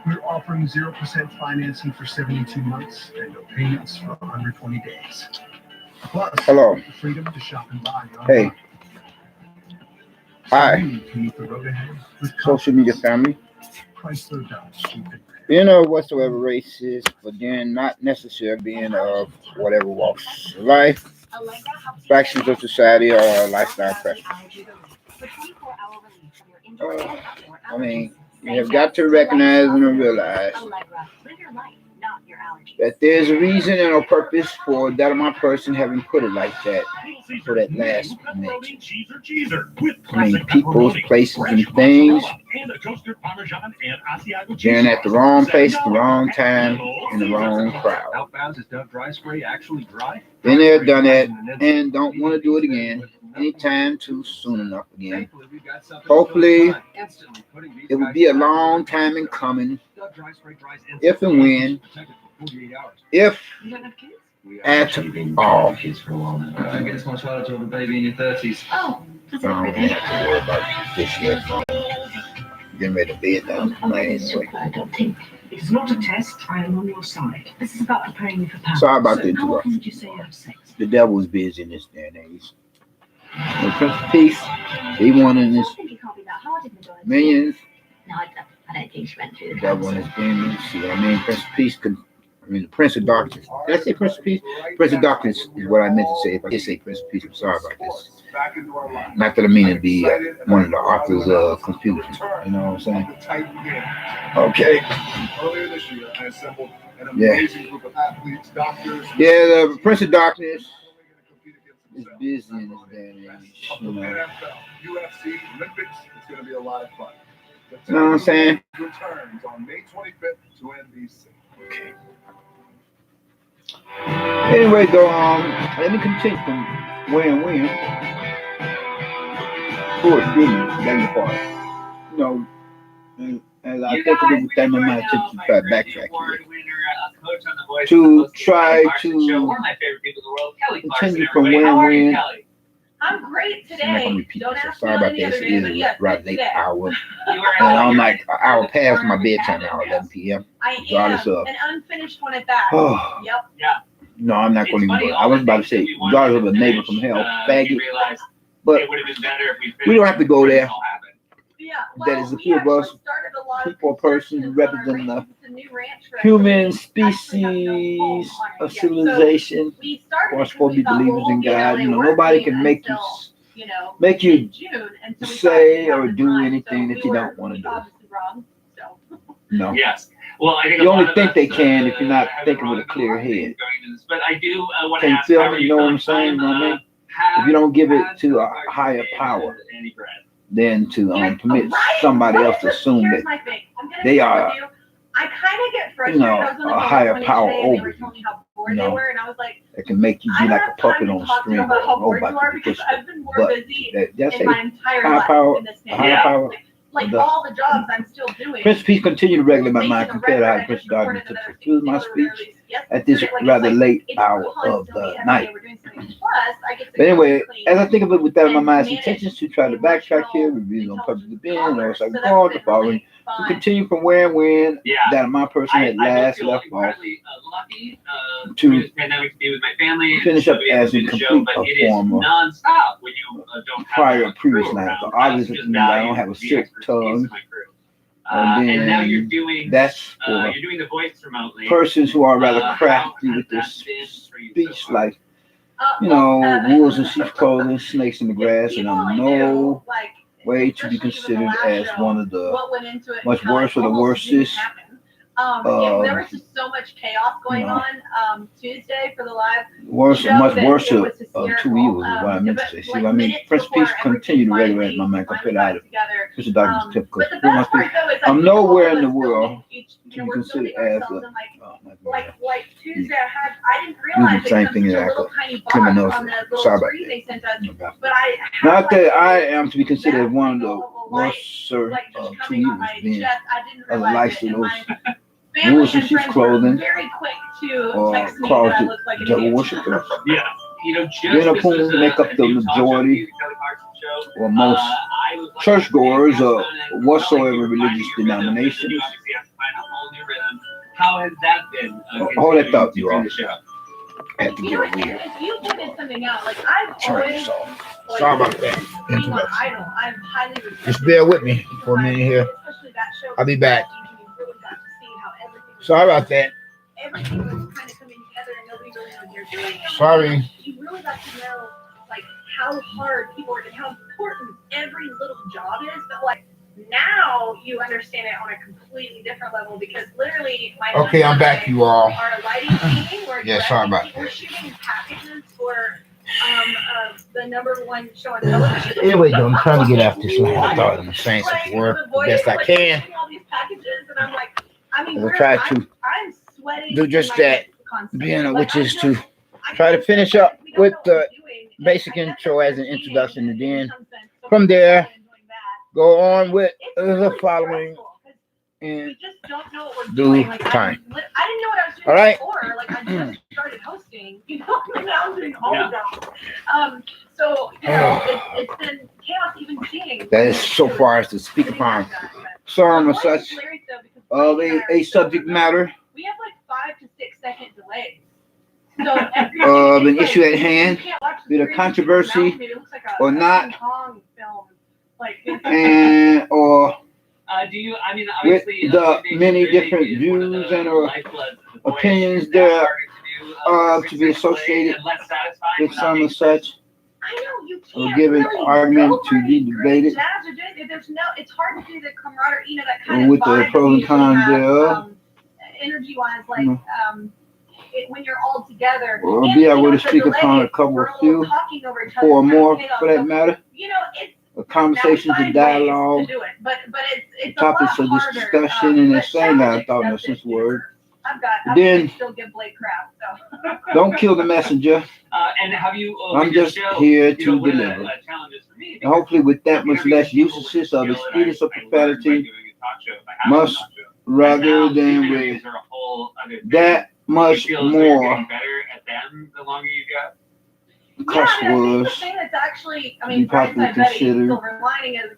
We're offering 0% financing for 72 months and no payments for 120 days. Plus, hello. the freedom to shop and buy online. Hey. So Hi. you can meet the road ahead with Social media family. Chrysler Dodge. Being of whatsoever races, but then not necessarily being of whatever walks of life, factions of society, or lifestyle preference. I mean, you have got to recognize and realize that there's a reason and a purpose for that of my person having put it like that for that last mention. I mean, people, places, and things. Being at the wrong place, at the wrong time, in the wrong crowd. Been there, done that, and don't want to do it again anytime too soon enough again. Hopefully, it will be a long time in coming, if and when, if at all. I guess my child will have a baby in your 30s. Oh, I don't have to worry about this yet. Getting ready to bed now. I don't think. It's not a test. I am on your side. This is about preparing you for power. Sorry about the How often interruption. did you say you have sex? The devil is busy in this day and age. The Prince of Peace, he won in this I think it can't be that hard in the diet. millions. No, I don't think she went through The the devil and his demons. See what I mean? Prince of Peace could. The Prince of Darkness. Did I say Prince of Peace? Prince of Darkness is what I meant to say. If I did say Prince of Peace, I'm sorry about this. Not that I mean to be one of the authors of confusion. You know what I'm saying? Okay. Earlier this year, I assembled an Yeah. amazing group of athletes, doctors. Yeah, the Prince of Darkness is busy in this day and age. You know. NFL, UFC, Olympics, it's going to be a lot of fun. You know what I'm saying? Returns on May 25th to NBC. Okay. Anyway, though, let me continue from where and when. Of course, goodness, beg your pardon. You know, as I think of it with that in my mind, to try to backtrack here. To try to continue from where and when. I'm great I'm not today. gonna repeat Don't myself. ask Sorry me about any this. other It day, is but a yes, rather that's late today. hour. And I'm like an hour past my bedtime now, 11 p.m. I Regardless am of. an unfinished one at that. Oh, Yep. no, I'm not going to even. I was about to say, regardless of a neighbor from hell, faggot. But we don't have to go there. Yeah. That is the few of us, people or persons representing the new ranch for human actually species have no home on of it yet. civilization. So we started We're supposed to be because we thought, believers well, in you know, God. they You know, weren't nobody leaving can make until, make you June, and so we say thought or we'd do have the time, anything so that we you were don't want to do. obviously wrong, so. No. Yes. Well, I think You only think they can if you're not thinking with a clear head. But I do want Can to you ask, feel how me? are You know what I'm saying? You know what I mean? If you don't give it to a higher power, then to permit somebody else to assume Here's that my thing. I'm gonna they be are, with you. I kind of get you frustrated. know, I was on the a phone higher with power somebody today, and they over were you. telling me how bored You they know, were, and I was like, that can make you I be don't like a have time puppet to on a talk to you string about how or a bored robot you are to be because pushed. I've been more But busy that's in my entire higher life power, in this higher pandemic. power. Like The all the jobs I'm still doing. Prince of Peace continue to regulate my Making mind a compared to how the record, I Prince just of Darkness recorded to another fulfill my 60 speech release at this yesterday. Like, rather it's late it's hour of constantly the every night. day we're doing something. Plus, I get to But anyway, clean as I think of it with that in my and mind's manage intentions to try to backtrack here, reviews on purpose of being, or so I so can call it the that's been following. really To fun. continue from where and when that my person had last left off Lucky to through this pandemic to be with my family. finish to up be able as to in do the show, complete but a it is form of nonstop when you don't have prior a previous crew life. around. So I obviously just I don't value have a the silk expertise tongue. of my crew. And now you're then doing that's for you're doing the voice remotely. persons who are rather How crafty has with their that been for you speech so far? life. You know, wolves in sheep's clothing, snakes in the grass, and I'm no way to be considered as one of the much worse or the worstest. There was just so much chaos going on Tuesday for the live Worse, show much that worse it of was hysterical. two evils is what I meant to say. See what I mean? minutes Prince of before Peace continue to everything regulate my mind finally compared got to together. Prince of Darkness typical. But the best part though is I'm I think nowhere all in of the us world each, to be we're considered building as ourselves a like Tuesday I didn't do realize the same it thing was such that a I little could tiny bar criminals. on the little Sorry about screen they sent us. that. But I Not that I am to be considered one of the worser like of just two coming on evils my being chest. I didn't as realize likes it. of And those my family wolves in and sheep's friends were clothing very quick to or text me that I closet looked like an devil idiot. worshippers. Yeah. You know, just Then of this whom was make up a the new talk show, majority the Kelly Clarkson show. or most I was like, churchgoers okay, of that's fun, and whatsoever felt like you were religious finding your rhythm, and denominations you obviously have to find a How has that been? Hold that thought, you all. The show? Had to You get know, it weird. if you pointed something out, like I've Turn always, this off. like, Sorry about that. being on Interruption. Idol, I've highly respected Just bear with me for a minute here. especially that show. I'll be back. You really got to see how everything was- Sorry about that. Everything was kind of coming together and nobody really knew what they're doing. Sorry. You really got to know like how hard people work and how important every little job is, but like now you understand it on a completely different level because literally my Okay, I'm back, you all. Our lighting team, we're Yeah, sorry about we're that. shooting packages for the #1 show on television. Anyway, though, I'm trying to get after this line. I thought I'm saying some word the best I can. All these packages, and I'm like, I mean, I'll try to I'm sweating. do just that, constantly. which is to I try to just finish feel up like we don't with know what the we're doing, and basic I guess intro that's as an what introduction, and cheating then in some sense. So from people there, started doing that. go on with It's the really following stressful, 'cause and we just don't know what we're do doing. Like, time. I didn't know what I was doing All right. before. Like I just started hosting, you know, and now I'm doing all of them. So you know, it's been chaos even seeing. that is so far as to speak upon some or such of a subject matter We have like 5 to 6 second delays. So of an issue at hand, be it a controversy or not, and or Do you? I mean, with obviously, the many different views and opinions there to be associated with some and such, I know you or can't given really argument go to for be any great debated, jazz or doing it. There's no, it's hard to do the camaraderie, you know, that kind of with the vibe pros and that cons you usually have, thereof. energy-wise, like when you're all together. Or And, be you able know, to it's a speak delay, upon a couple we're of all few, talking over each other, or kind of more chaos. for that So, matter, you know, it's conversations now we and find ways dialogue, to do it, but it's topics a of lot this harder, discussion and but this thing that I challenge thought in a accepted, sense word. I'm Then- gonna still give Blake crap, so. Don't kill the messenger. And have you? I'm just here to deliver. And hopefully with that much less usages of experience of profanity, much rather than with that much more cuss Yeah, I mean, I think the words, thing that's actually, I be mean, properly Brian's Betty, considered. silver lining is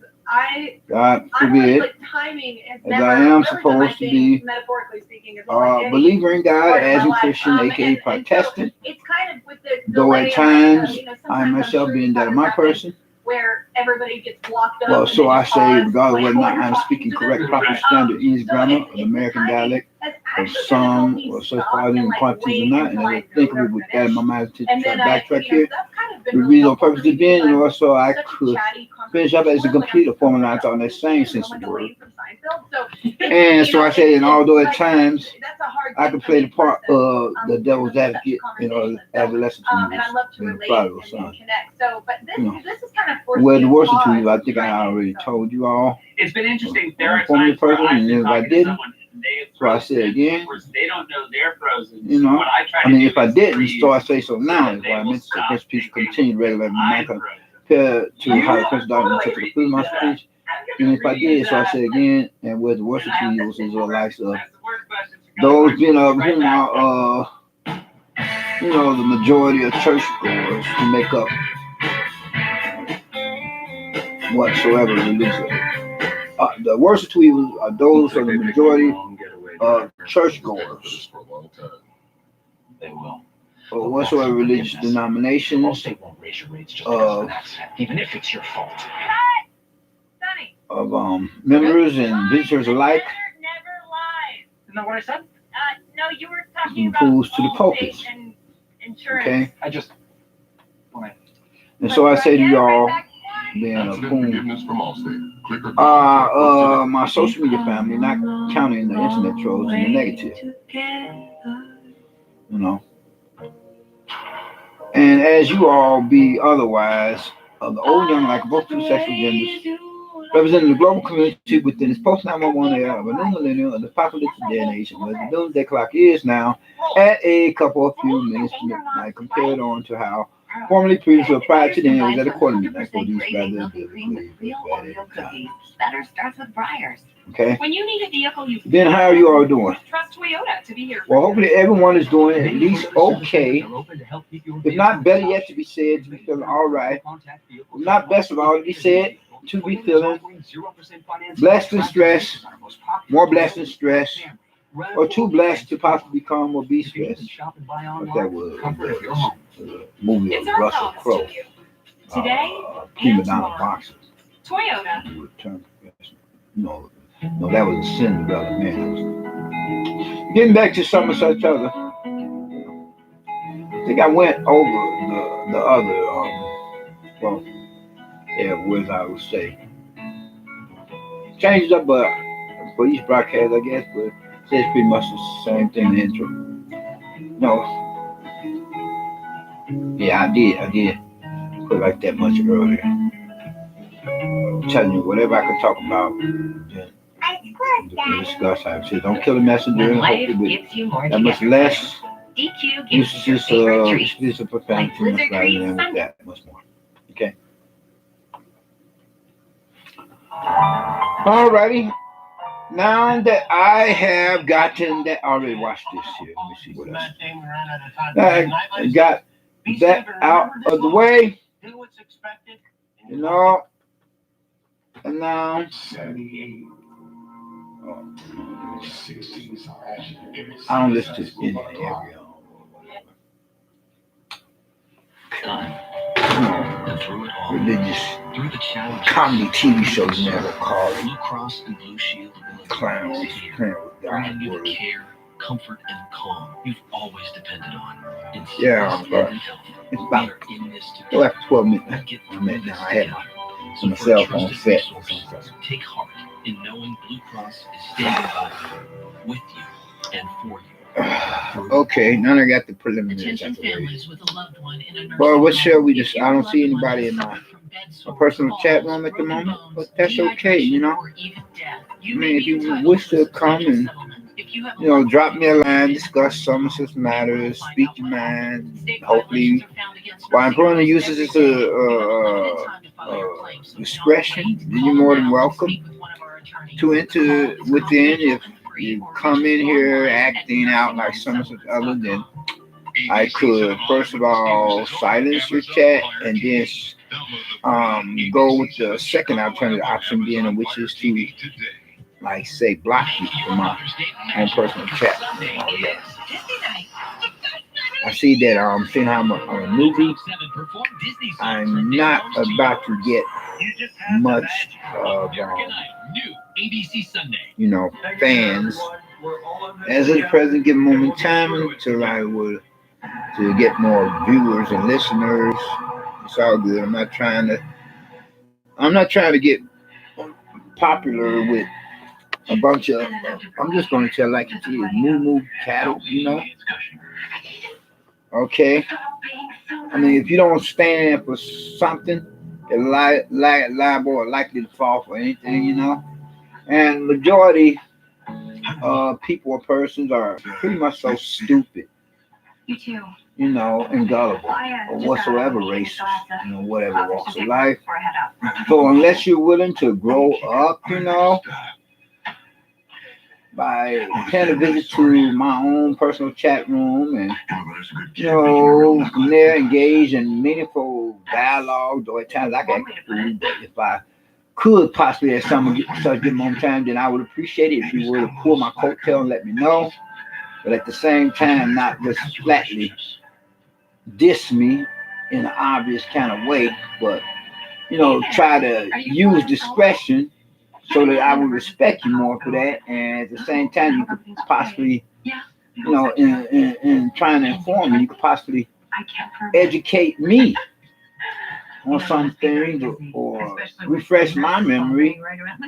God I'm forbid, like timing is as never I am really been my supposed to thing, be metaphorically speaking, as well as any believer in God part of as my a life. Christian, aka And so Protestant, it's kind of with the though delay at and, times you know, I sometimes I'm myself sure being you've that had of it my happen person. where everybody gets blocked up. Well, and so they I just say, pause, regardless like, whether or while not you're I'm talking speaking to correct, them. proper standard English So grammar it's of American timing dialect, has of actually kind of some helped me or such stop quality and, and like, quantities wait or not, and until I I think know with they're that in my finished. mind to And try then to backtrack you know, here. that's kind of The been really reason or helpful purpose for of me being, because and also I such a could chatty finish up as a conversationalist, like, complete I'm form, and so I thought in that same sense I'm of like the a word. lady from Seinfeld, so And you so know, I said, and although at times that's a hard I thing could for play me the to part process, of the devil's in such advocate, you know, conversations. So, adolescent to me and I love to being a relate prodigal and son. connect. So, but this You know, this is kind of forced Well, me the to worst of pause two, I and think I try already things. So, told you all. It's been interesting. There are Inform your times where person, I've and been if I talking to didn't, someone and they have so I frozen, said again, of course, they don't know their frozen. you know, What I try to I mean, do if I is didn't, freeze so I say so now, that is they what I will meant. So stop this piece thinking continue regular I'm America frozen. compared to how the You Prince are Doctor took totally the food my that. speech. And if I did, so I say again, and with the worst of two evils is the likes of That's the worst question. those being of Right back. the majority of churchgoers who make up whatsoever religion. The worst of two evils are those of the majority of churchgoers They will. or whatsoever religious denominations Most they won't raise your rates just because of an accident, even if it's your fault. Sonny, of members and visitors alike, never lies. Isn't that what I said? No, you were talking about improves to the pulpit. Allstate and insurance. Okay, I just. and so I say to y'all, being a coon, my social media family, not counting the internet trolls and the negative, you know. And as you all be otherwise, of the old young like both two sexual genders, representing the global community within this post-911 era of a new millennium of the apocalyptic day and age, where the doomsday clock is now at a couple of few minutes to midnight, compared on to how formerly previously prior to then was at a quarter midnight for these rather Better starts with Briars. okay. When you need a vehicle, you Then how are you all doing? trust Toyota to be here. Well, hopefully everyone is doing at least okay. If not better yet to be said, to be feeling all right. If not best of all to be said, to be feeling blessed and stressed, more blessed and stressed, or too blessed to possibly become or be If you can stressed. shop and buy What that online, was, comfort of your home. movie It's of our Russell promise Crowe. to you. Today Prima and Donna tomorrow. Boxer. Toyota. Return professional. No, that was a Cinderella man. Getting back to some of such other. I think I went over the other words I would say. Changed up for each broadcast, I guess, but it's pretty much the same thing in the intro. No. Yeah, I did put like that much earlier. I'm telling you, whatever I could talk about, then discuss. I said, don't kill the messenger. When And life hope gives you more that to much get less. DQ gives you your favorite treats. This is profanity Like much Blizzard rather Treats than Sunday. that much more. Okay. Alrighty. Now that I have gotten that, I already watched this here. Let me see what else. I got that out of the way. You know. And now. I don't listen to any area. And through it all, Religious through the challenges, comedy TV shows never call it Blue Cross and Blue Shield clowns. bringing you the care, comfort, and calm you've always depended on. In Yeah, sickness but and health, it's we about are in this together. left 12 minutes. We get I'm through at this now. I have together. my So for cell a phone trusted set. resource, take heart in knowing Blue Cross is standing by you, with you, and for you. Okay, now I got the preliminaries Attention out the way. families with a loved one in a nursing Well, what home. shall we If just? your I don't loved see one anybody has in my suffered from bed sores, personal chat falls, room at the broken moment, bones, but that's okay, you know. or even death, I you may mean, if be you entitled wish to a to come substantial and, settlement. If you have a you know, loved drop one me a who's line, committed discuss to some of suicide, such matters, find speak out your what happened. mind. State Hopefully, violations are found against while I'm nursing going to homes use this every as day. You have limited a time to file your claim, so discretion, don't wait. then Call you're more than now and welcome speak with one of our attorneys. to enter Call is within. If confidential and free, you or come reach in us here online at acting out like some of such other, then nursinghomesettlements.com. I could first of all silence your chat and then go with the second alternative option being, which is to, like, say, block you from my own personal chat. I see that seeing how I'm a newbie, I'm not about to get much of fans. As of the present given moment in time, until I would to get more viewers and listeners. It's all good. I'm not trying to get popular with a bunch of. I'm just going to tell like it is, moo cattle, you know. Okay. I mean, if you don't stand for something, you're liable or likely to fall for anything, you know. And majority of people or persons are pretty much so stupid. You too. You know, and gullible, or whatsoever race, you know, whatever walks of life. So unless you're willing to grow up, you know, by paying a visit to my own personal chat room and, you know, from there engage in meaningful dialogue, or at times I can act a fool, but if I could possibly at some such good moment in time, then I would appreciate it if you were to pull my coattail and let me know. But at the same time, not just flatly diss me in an obvious kind of way, but, you know, try to use discretion so that I would respect you more for that. And at the same time, you could possibly, you know, in trying to inform me, you could possibly educate me on some things, or refresh my memory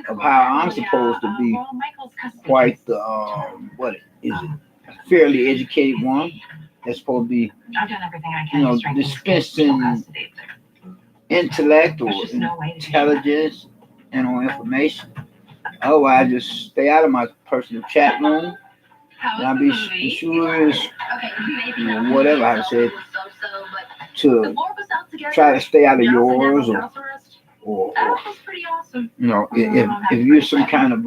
of how I'm supposed to be quite the, what is it, a fairly educated one. That's supposed to be, you know, dispensing intellect or intelligence and or information. Otherwise, just stay out of my personal chat room. And I'll be sure as, you know, whatever I said, to try to stay out of yours, or you know, if you're some kind of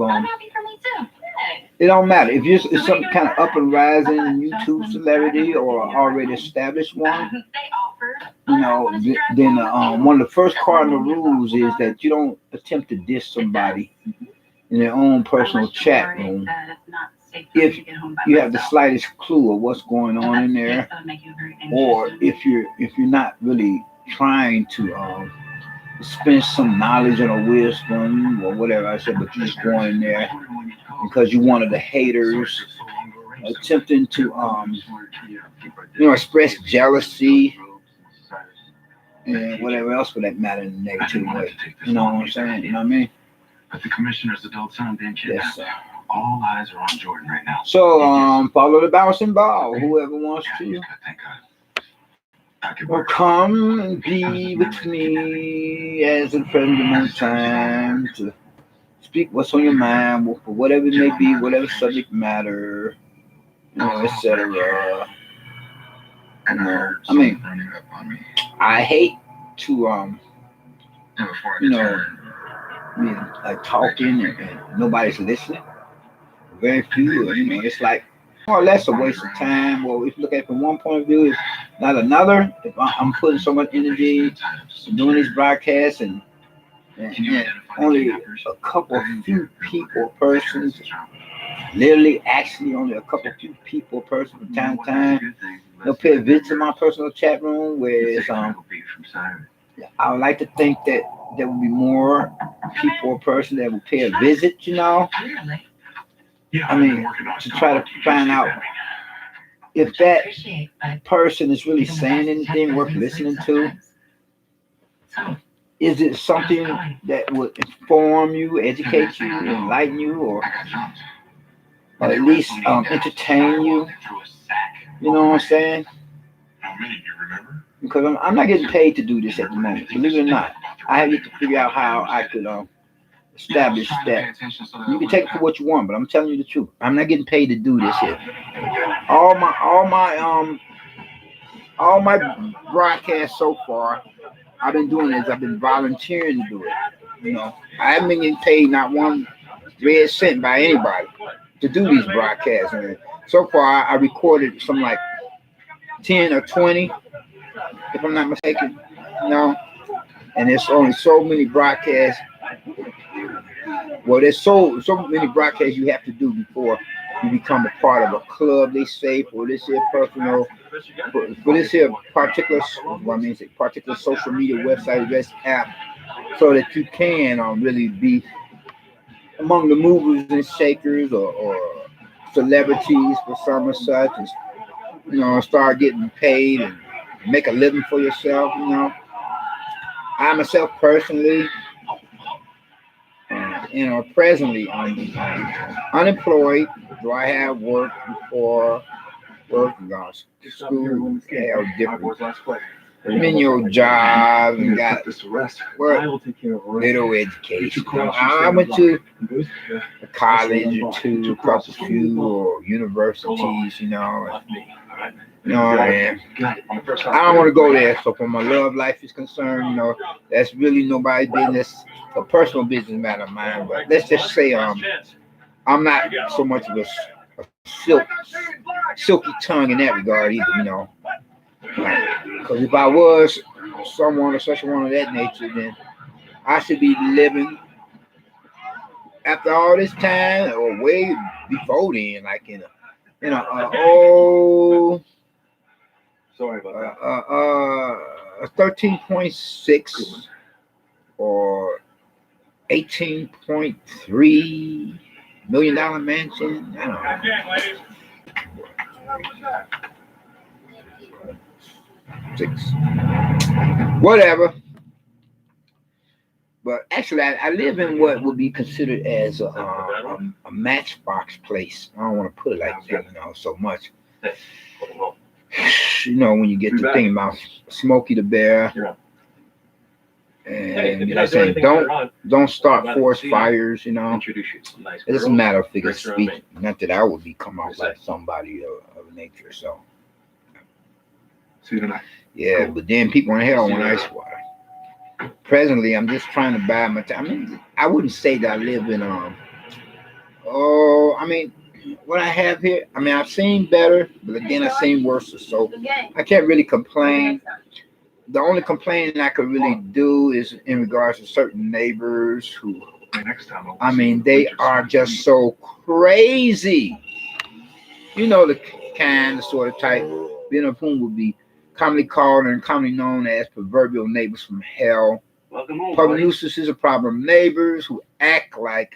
it don't matter if you're some kind of up and rising YouTube celebrity or already established one, you know, then one of the first cardinal rules is that you don't attempt to diss somebody in their own personal chat room, if you have the slightest clue of what's going on in there, or if you're not really trying to spend some knowledge or wisdom or whatever I said, but you just going in there because you're one of the haters, attempting to express jealousy and whatever else for that matter in a negative way. You know what I'm saying? You know what I mean? But the commissioner's adult son being kidnapped. Yes, sir. All eyes are on Jordan right now. So follow the bouncing ball. Whoever wants to will come and be with me as a friend of my time to speak what's on your mind, for whatever it may be, whatever subject matter, etc. I mean, I hate to like talking and nobody's listening. Very few. It's like more or less a waste of time. Well, if you look at it from one point of view, if not another, if I'm putting so much energy doing these broadcasts and only a couple few people, persons, literally, actually only a couple few people, person from time to time, they'll pay a visit to my personal chat room where I would like to think that there will be more people or person that will pay a visit, I mean, to try to find out if that person is really saying anything worth listening to. Is it something that would inform you, educate you, enlighten you, or at least entertain you? You know what I'm saying? Because I'm not getting paid to do this at the moment. Believe it or not, I have yet to figure out how I could establish that. You can take it for what you want, but I'm telling you the truth. I'm not getting paid to do this here. All my broadcasts so far, I've been doing this. I've been volunteering to do it. I haven't been getting paid not one red cent by anybody to do these broadcasts. And so far, I recorded some like 10 or 20, if I'm not mistaken. And there's only so many broadcasts. Well, there's so many broadcasts you have to do before you become a part of a club, they say, for this here personal, for this here particular social media website, app, so that you can really be among the movers and shakers or celebrities for some or such, and start getting paid and make a living for yourself. I myself personally, presently I'm unemployed. Do I have work before work? Gone to school, hell different. I'm in your job and got work, little education. I went to a college or two, a couple few, or universities, and I don't want to go there. So for my love life is concerned, that's really nobody's business, a personal business matter of mine. But let's just say I'm not so much of a silky tongue in that regard either, because if I was someone or such one of that nature, then I should be living after all this time or way before then, like in a Sorry about that. A 13.6 or $18.3 million mansion. I don't know. 6. Whatever. But actually, I live in what would be considered as a matchbox place. I don't want to put it like that, so much. When you get to think about Smokey the Bear, and saying don't start forest fires, it doesn't matter of figure of speech. Not that I would come out like somebody of nature. So yeah, but then people in hell want ice water. Presently, I'm just trying to buy my time. I wouldn't say that I live in what I have here, I've seen better, but again, I've seen worse. So I can't really complain. The only complaining I could really do is in regards to certain neighbors who Next time I mean, they are just so crazy. You know the kind, the sort of type, being of whom would be commonly called and commonly known as proverbial neighbors from hell. Welcome home, Public buddy. nuisances are problem neighbors who act like,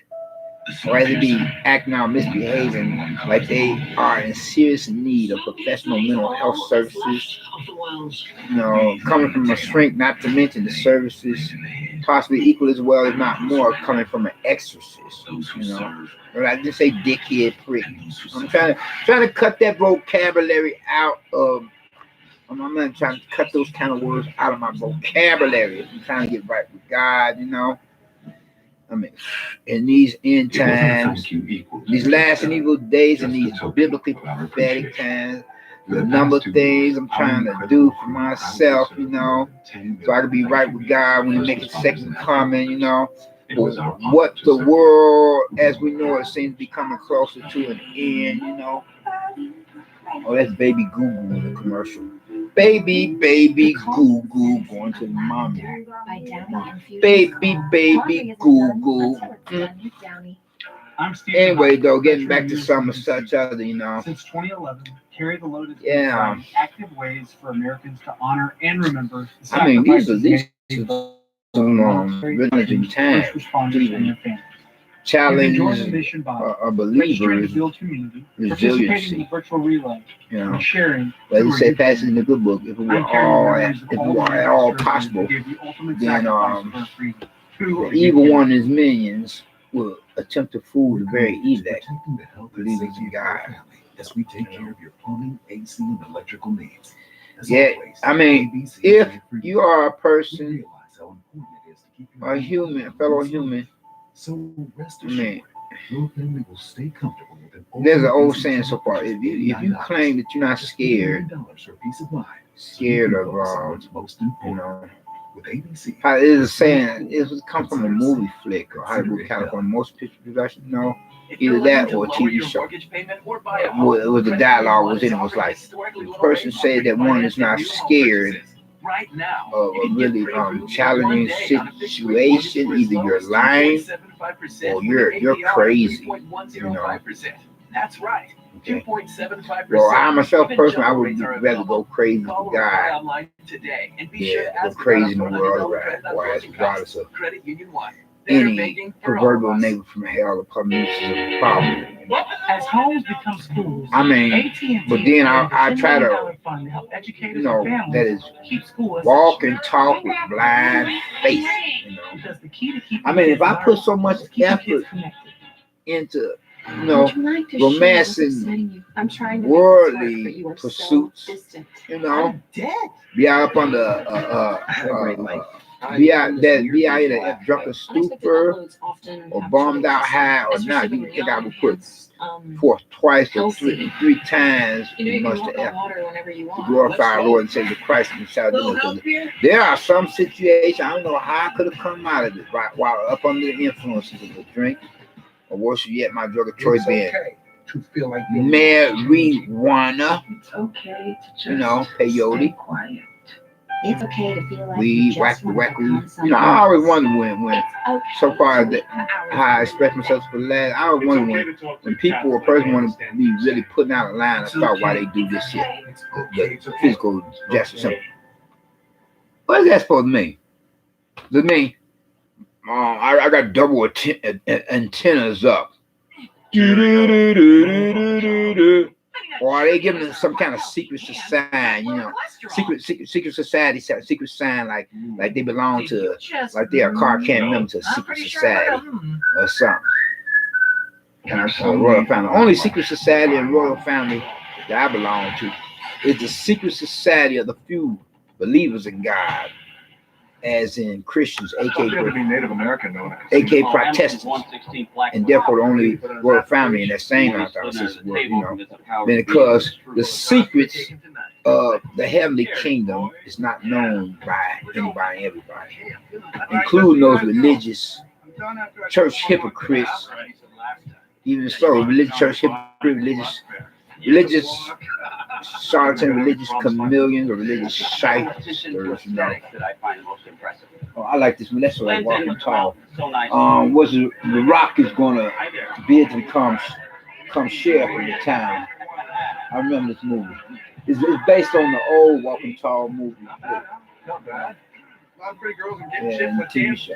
or rather be acting out, misbehaving, like they are in serious need of professional mental health services. You know, coming from a shrink, not to mention the services, possibly equal as well, if not more, coming from an exorcist. You know, or I just say dickhead prick. I'm trying to cut that vocabulary out of. I'm not trying to cut those kind of words out of my vocabulary. I'm trying to get right with God. You know. I mean, in these end times, these last and evil days, and these biblically prophetic times, the number of things I'm trying to do for myself, you know, so I can be right with God when He makes His second coming, you know. What the world, as we know it, seems to be coming closer to an end, you know. Oh, that's Baby Goo Goo in the commercial. Baby Goo Goo going to the mommy. Baby Goo Goo. Anyway, though, getting back to some of such other, you know. Since 2011, Carry the Load has been providing active ways for Americans to honor and remember the I mean, these sacrifices religion times. first responders and their families. Challenge Join the mission by believers, registering to build community, participating in resiliency. the virtual relay, You know, and sharing. like you say, passing in the good book. If it were at all possible, then the evil one and his minions will attempt to fool the very elect, believers in God. As we take care of your plumbing, AC, and electrical needs. Yeah, I mean, if you are a person, a human, a fellow human, so rest I mean, your family will stay comfortable with an there's an old saying so far. If you claim that you're not scared of you know, with ABC. how it is a saying, it was come from a movie flick or Hollywood, California, most picture production, you know, either that or a TV show. Well, the dialogue was in it was like the person said that one is not scared of a really challenging situation. Either you're lying or you're crazy. You know. That's right. Okay. 2.75%. Well, I myself personally, I would rather go crazy for God. Yeah, go crazy in the world, right? Regardless of any proverbial neighbor from hell or public is a problem. As homes become schools, I mean, AT&T but then I try to, fund to help educators you know, and families that is keep school walk and talk with blind faith. You know, because the key to keeping I mean, if I kids put so much learning is keeping effort kids connected. into, you know, romancing worldly pursuits, you know, be out up on the be out in a drunken stupor or bombed out high or not, you think I would put forth twice or three times as much the effort to glorify our Lord and Savior Christ and shout out. There are some situations I don't know how I could have come out of it right while up under the influences of the drink, or worse yet, my drug of choice being marijuana. It's okay to just you know, peyote. quiet. It's okay to feel like Weed, wacky. You know, I always wonder when so far as how I express myself for the last, I always wonder when people or person want to be really putting out a line about why they do this shit. The physical justice. What is that supposed to mean? Does it mean I got double antennas up? Or are they giving them some kind of secret society, you know, secret society, secret sign like they belong to, like they are Clark Kent member to a secret society or something. Royal family. Only secret society and royal family that I belong to is the secret society of the few believers in God, as in Christians, aka Protestants, and therefore the only royal family in that same Catholicism, you know, because the secrets of the heavenly kingdom is not known by anybody and everybody, including those religious church hypocrites. Even so, religious church hypocrites, religious charlatan religious chameleons or religious shysters, you know. That I find most impressive. Oh, I like this one. That's what I walking tall. So nice. Was the Rock is gonna bid to come sheriff in the town. I remember this movie. It's based on the old Walking Tall movie. Not bad. A lot of pretty girls and getting Yeah, shit and the with TV him. show.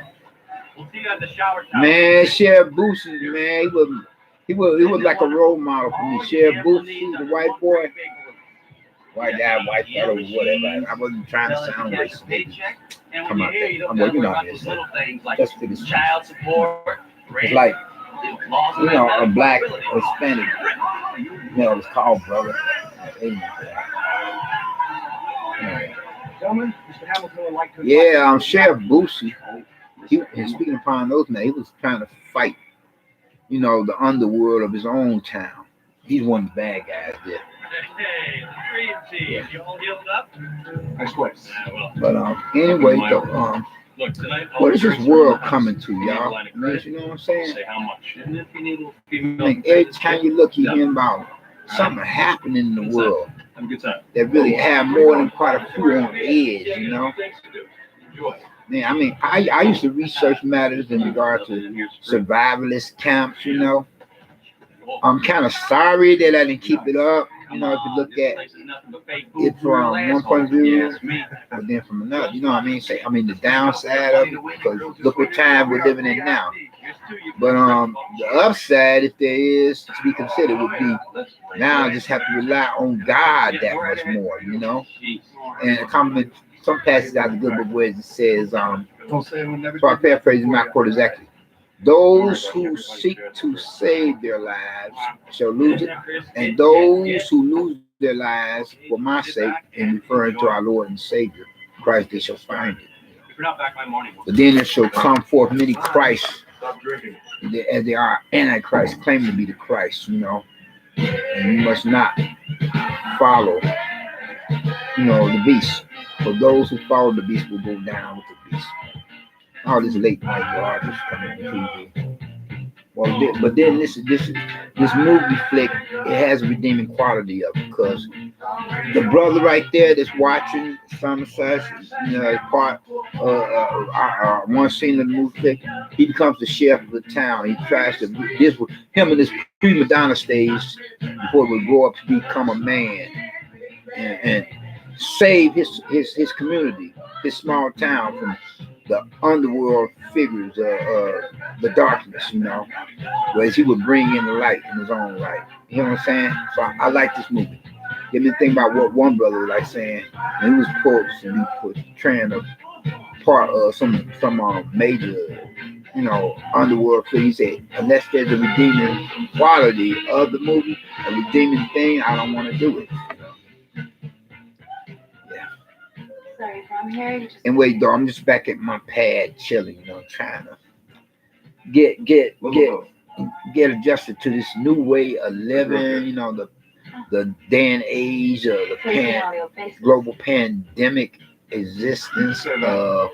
We'll see you at the shower tower. Man, Sheriff Boosie, man, he was like a role model for me. Sheriff Boosie, the white boy, white guy, white fellow, whatever. I wasn't trying to sound racist. And Come when on, you hear, you don't I'm gotta working worry on about this. those little things like Let's figure this out. child support, It's like, laws you know, a black responsibility. Hispanic male is called brother. Gentlemen, Mr. Hamilton would like to. Yeah, Sheriff Boosie. And speaking upon those now, he was trying to fight, you know, the underworld of his own town. He's one of the bad guys there. Hey, the dream team, you all healed up? Nice place. But anyway, though, Look, tonight, what is this world coming to, y'all? I mean, you know what I'm saying? Say how much. And if you need a I female, mean, every time you look, you hear about something happening in the world have a good time. that really have more than quite a few on the edge, you know? Enjoy. Man, I mean, I used to research matters in regard to survivalist camps, you know. I'm kind of sorry that I didn't keep it up. You know, if you look at it from one point of view, but then from another, you know what I mean? Say, I mean, the downside of it, because look what time we're living in now. But the upside, if there is to be considered, would be now I just have to rely on God that much more, you know. And some passages out of the good book where it says, so I'm paraphrasing my quote exactly. Those who seek to save their lives shall lose it, and those who lose their lives for my sake, in referring to our Lord and Savior, Christ, they shall find it. But then there shall come forth many Christs, as they are Antichrist, claim to be the Christ, you know, and you must not follow, you know, the beast. For those who follow the beast will go down with the beast. All this late night garbage coming to TV. Well, but then this movie flick, it has a redeeming quality of it, because the brother right there that's watching some such, you know, as part one scene of the movie flick, he becomes the sheriff of the town. He tries to this with him in his prima donna stage before he would grow up to become a man and save his community, his small town from the underworld figures, the darkness, you know, whereas he would bring in the light in his own right. You know what I'm saying? So I like this movie. Give me a think about what one brother was like saying, and he was supposed to be portraying a part of some major, you know, underworld figure. He said, unless there's a redeeming quality of the movie, a redeeming thing, I don't want to do it. Sorry, from here. And wait, though, I'm just back at my pad chilling, you know, trying to get adjusted to this new way of living, you know, the day and age of the global pandemic existence of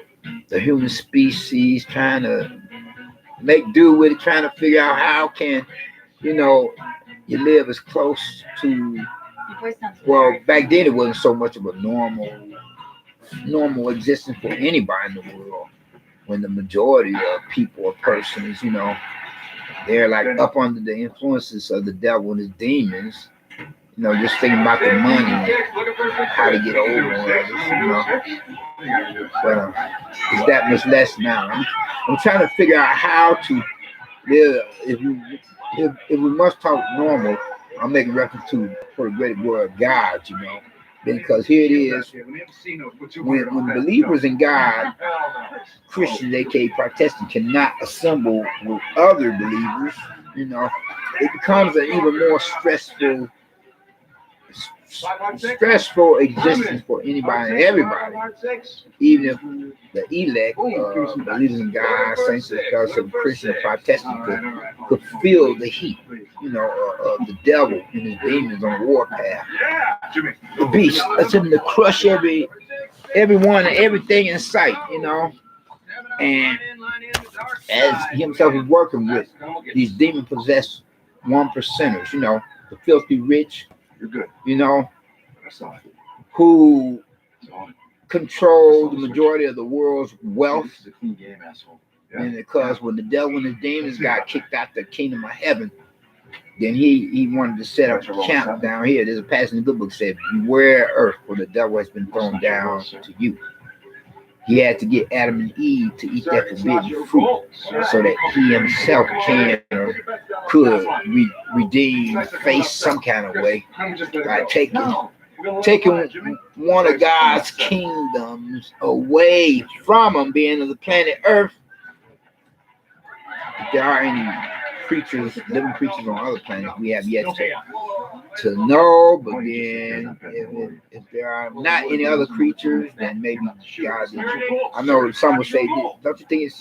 the human species, trying to make do with it, trying to figure out how can, you know, you live as close to, well, back then it wasn't so much of a normal existence for anybody in the world, when the majority of people or persons, you know, they're like up under the influences of the devil and his demons, you know, just thinking about the money, how to get over on others, you know. But it's that much less now. I'm trying to figure out how to live. If we must talk normal, I'm making reference to for the great word of God, you know. Because here it is, when believers in God, Christians, aka Protestant, cannot assemble with other believers, you know, it becomes an even more stressful existence for anybody and everybody, even if the elect, believers in God, saints of God, some Christian Protestant could feel the heat, you know, of the devil and his demons on the warpath. The beast, that's him to crush everyone and everything in sight, you know. And as he himself is working with these demon-possessed one percenters, you know, the filthy rich, you know, who So, control the majority of the world's wealth. this is a clean game, asshole. Yeah. And because when the devil and his demons got kicked out the kingdom of heaven, then he wanted to set up camp down here. There's a passage in the good book said, beware earth, for the devil has been thrown down to you. He had to get Adam and Eve to eat that forbidden fruit so that he himself can or could redeem, face some kind of way by taking one of God's kingdoms away from him, being of the planet Earth. If there are any creatures, living creatures on other planets, we have yet to know. But then, if there are not any other creatures, then maybe God did. I know some would say, don't you think it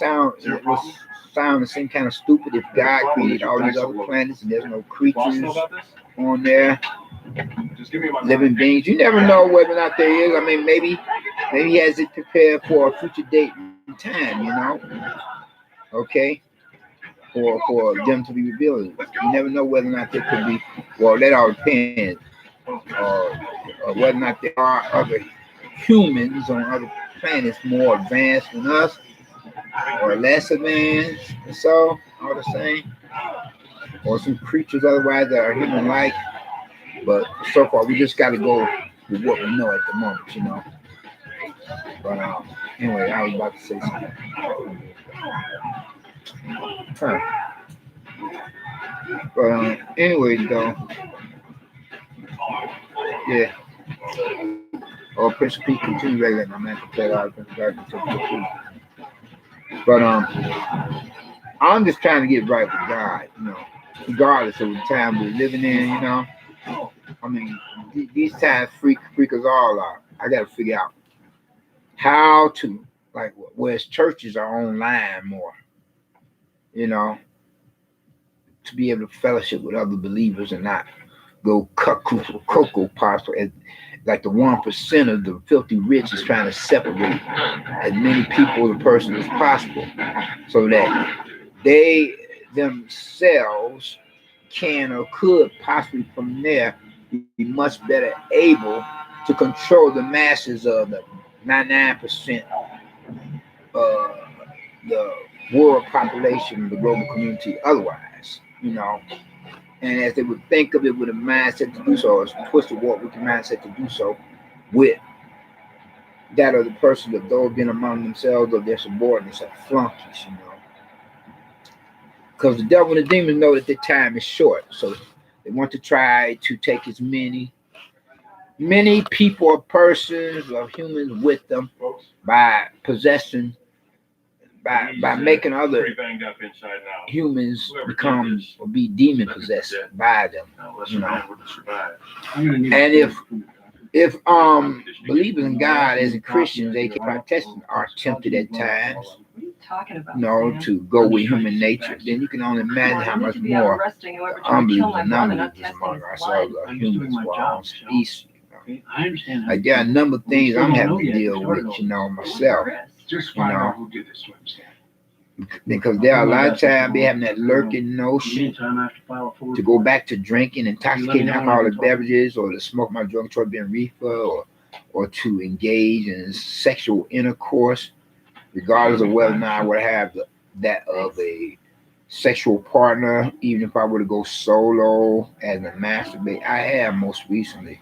would sound the same kind of stupid if God created all these other planets and there's no creatures on there, living beings? You never know whether or not there is. I mean, maybe he has it prepared for a future date and time, you know? Okay. For them to be revealed. You never know whether or not there could be, well, that all depends, or whether or not there are other humans on other planets more advanced than us, or less advanced, and so, all the same, or some creatures otherwise that are human-like, but so far we just got to go with what we know at the moment, you know. But anyway, I was about to say something. Huh. But anyway, though, yeah. Prince of Peace continue regulating my man to play out. But I'm just trying to get right with God, you know, regardless of the time we're living in, you know. I mean, these times freak us all out. I got to figure out how to, like, whereas churches are online more, you know, to be able to fellowship with other believers and not go cut cocoa pops like the 1% of the filthy rich is trying to separate as many people as a person as possible, so that they themselves can or could possibly from there be much better able to control the masses of the 99% the world population, the global community otherwise, you know. And as they would think of it with a mindset to do so, or twisted walk with the mindset to do so, with that of the person that those been among themselves or their subordinates or flunkies, you know. Because the devil and the demons know that their time is short, so they want to try to take as many people or persons or humans with them by possessing, by making other humans become or be demon possessed by them, you know. And if believers in God as in Christians, aka Protestants, are tempted at times, you know, to go with human nature, then you can only imagine how much more unbelievers and non-believers among ourselves are humans for our own species. Like there are a number of things I'm having to deal with, you know, myself, you know, because there are a lot of times they having that lurking notion to go back to drinking intoxicating alcoholic beverages, or to smoke my drug choice being reefer, or to engage in sexual intercourse, regardless of whether or not I would have that of a sexual partner, even if I were to go solo as a masturbate. I have most recently.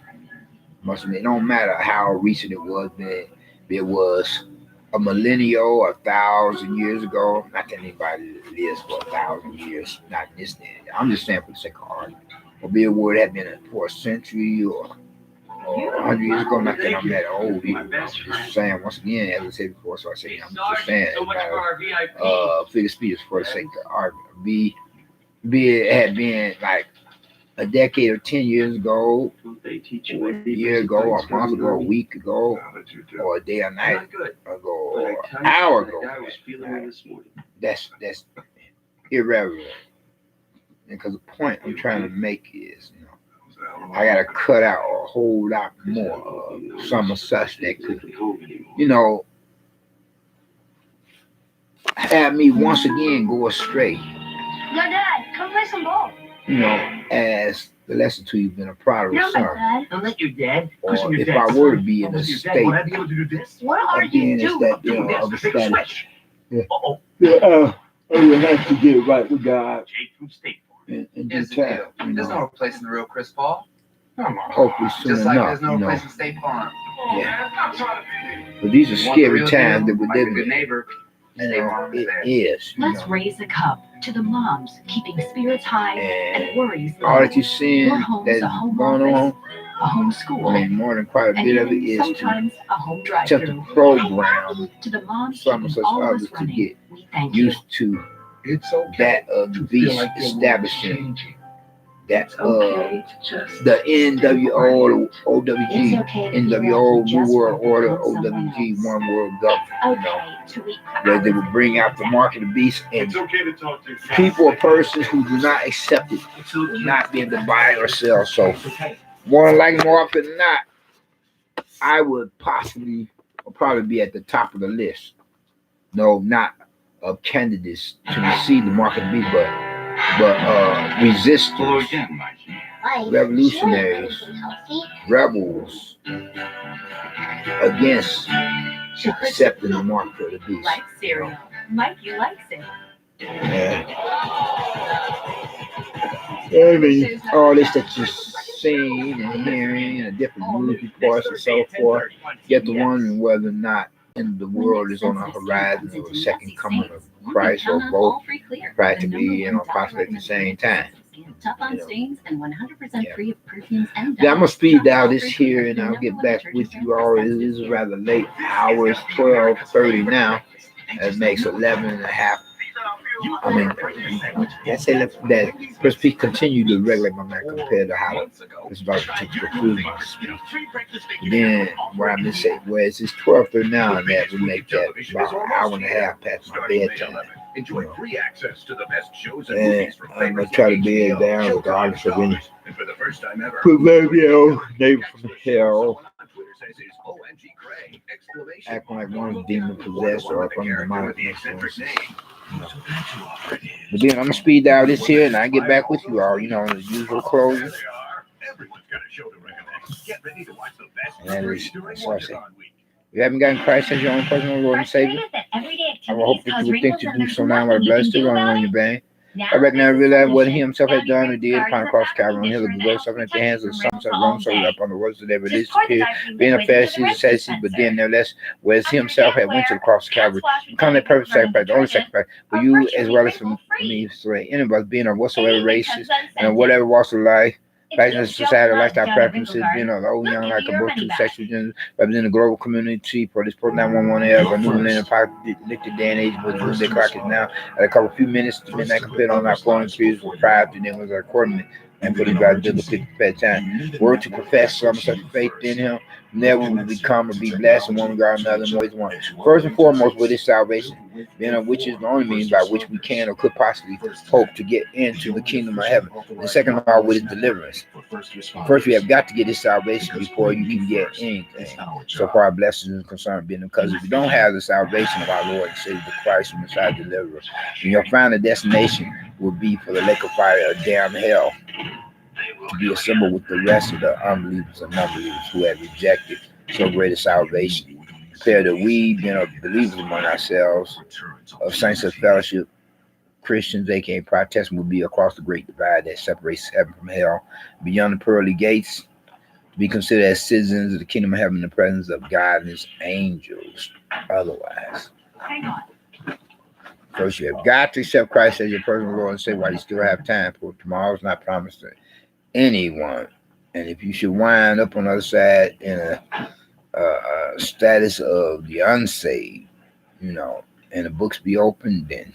It don't matter how recent it was, but it was a millennial or 1,000 years ago. Not that anybody lives for 1,000 years, not in this day. I'm just saying for the sake of argument. Or be a word had been for a century or 100 years ago. Not that I'm that old either. I'm just saying once again, as I said before, so I say I'm just saying figure speech for the sake of argument. Be it had been like a decade or 10 years ago, or a year ago, or a month ago, a week ago, or a day or night ago, or an hour ago. That's irrelevant. Because the point I'm trying to make is, you know, I gotta cut out a whole lot more of some such that could, you know, have me once again go astray. Yo, Dad, come play some ball. You know, as the lesson to you than a prodigal No, my son. dad. Don't let your dad. Or if I were to be in a state Will I be able to do this? What are of being you in doing? that, you know, of a Big status. switch. Yeah. Uh-oh. I would have to get it right with God Jake from State Farm. in due Here's the time. deal. You There's no know, replacing the real Chris Paul. Come on. hopefully soon Just like enough. there's no You know, replacing State Farm. but these are You want the scary real times deal? that we're Like a living good in. neighbor. You State know, Farm is it there. is. You Let's know, raise a cup to the moms keeping spirits high and and worries all low. that you're seeing Your home's that's a home going office, on, a home I school, mean, more than quite a and bit of it even is to sometimes a home attempt to drive-through. program To the moms some of keeping such all of others us to running, get we thank you. used to It's okay. that of the to feel beast like your world's establishing changing. that It's okay to just the NWO, It's OWG, okay to feel NWO, like you New just World want to Order, become someone OWG, else. One World Government, you know, Okay to eat for where they hours would bring out the mark of the beast and It's okay to talk to people or persons who do not accept it will not be able to buy or sell. So more than likely, more often than not, I would possibly or probably be at the top of the list. No, not of candidates to receive the mark of the beast, but resistors, revolutionaries, rebels against accepting the mark of the beast. like cereal. Mikey likes it. Yeah. I mean, all this that you're seeing and hearing and the different news reports and so forth, you have to wonder whether or not the world is on a horizon of a second coming of Christ or both practically, you know, possibly at the same time. Tough on stains and 100% free of perfumes and Yeah, I'm gonna dyes. speed dial this here and I'll get back with you all. It is rather late hours, 12:30 now. That makes 11 and a half. I mean, let's say that Chris P continue to regulate my mind compared to how it's about to conclude my speech. Then what I'm gonna say, whereas it's 12:30 now, and that would make that about an hour and a half past my bedtime. Enjoy free access to the best shows and And movies from I'm gonna favorite try to TV, bed down regardless of any and for the first time ever, proverbial neighbor from hell someone on Twitter says is OMG Craig! Exclamation acting like mark. one's demon possessed or up under demonic influence. name. But then I'm gonna speed dial this here and I get back with you all, you know, the usual closing. There they are. Everyone's got a show to recommend. Get ready to watch the best And that movies is, during that's what I say. WonderCon week. If you haven't gotten Christ as your own personal Lord and Savior, I will hope that you would think to do so now while the blood is still running on your vein. I right now realize what he himself had done or did upon the cross of Calvary on the hill of the Lord, suffering at the hands of the sons of Rome, so up on the words of their religious period, being a Pharisee and Sadducees, but then nevertheless, whereas he himself had went to the cross of Calvary, become that perfect sacrifice, the only sacrifice for you as well as for me, so that any of us being of whatsoever races and of whatever walks of life, practicing society, lifestyle preferences, being of old, young, like a both two sexual genders, representing the global community for this post 911 era, a new millennium apocalyptic day and age, but the noonday clock is now at a couple few minutes to midnight compared on our foreign periods with pride to them was accordingly. And for the God did the 50th time. Word to profess some such faith in him, never will become or be blessed in one regard or another, and always one. First and foremost, with his salvation, being of which is the only means by which we can or could possibly hope to get into the kingdom of heaven. The second of all, with his deliverance. First, we have got to get his salvation before you can get anything. So far, our blessings is concerned, being because if you don't have the salvation of our Lord and Savior Christ, the Messiah deliverer, then your final destination will be for the lake of fire or damn hell, to be assembled with the rest of the unbelievers and non-believers who have rejected so great a salvation. Compared to we, being believers among ourselves, of saints of fellowship, Christians, aka Protestants, will be across the great divide that separates heaven from hell, beyond the pearly gates, to be considered as citizens of the kingdom of heaven in the presence of God and his angels. Otherwise, Hang on. first you have got to accept Christ as your personal Lord and Savior while you still have time, for tomorrow is not promised to anyone. And if you should wind up on the other side in a status of the unsaved, you know, and the books be open, then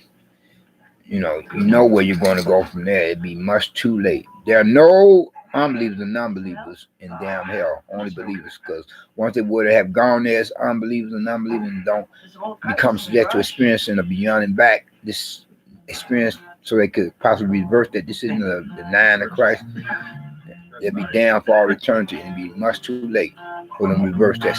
you know where you're going to go from there. It'd be much too late. There are no unbelievers and non-believers in damn hell, only believers, because once they would have gone there as unbelievers and non-believers and don't become subject to experiencing a beyond and back this experience, so they could possibly reverse that decision of denying of Christ, they'll be damned for all eternity, and it'd be much too late for them to reverse that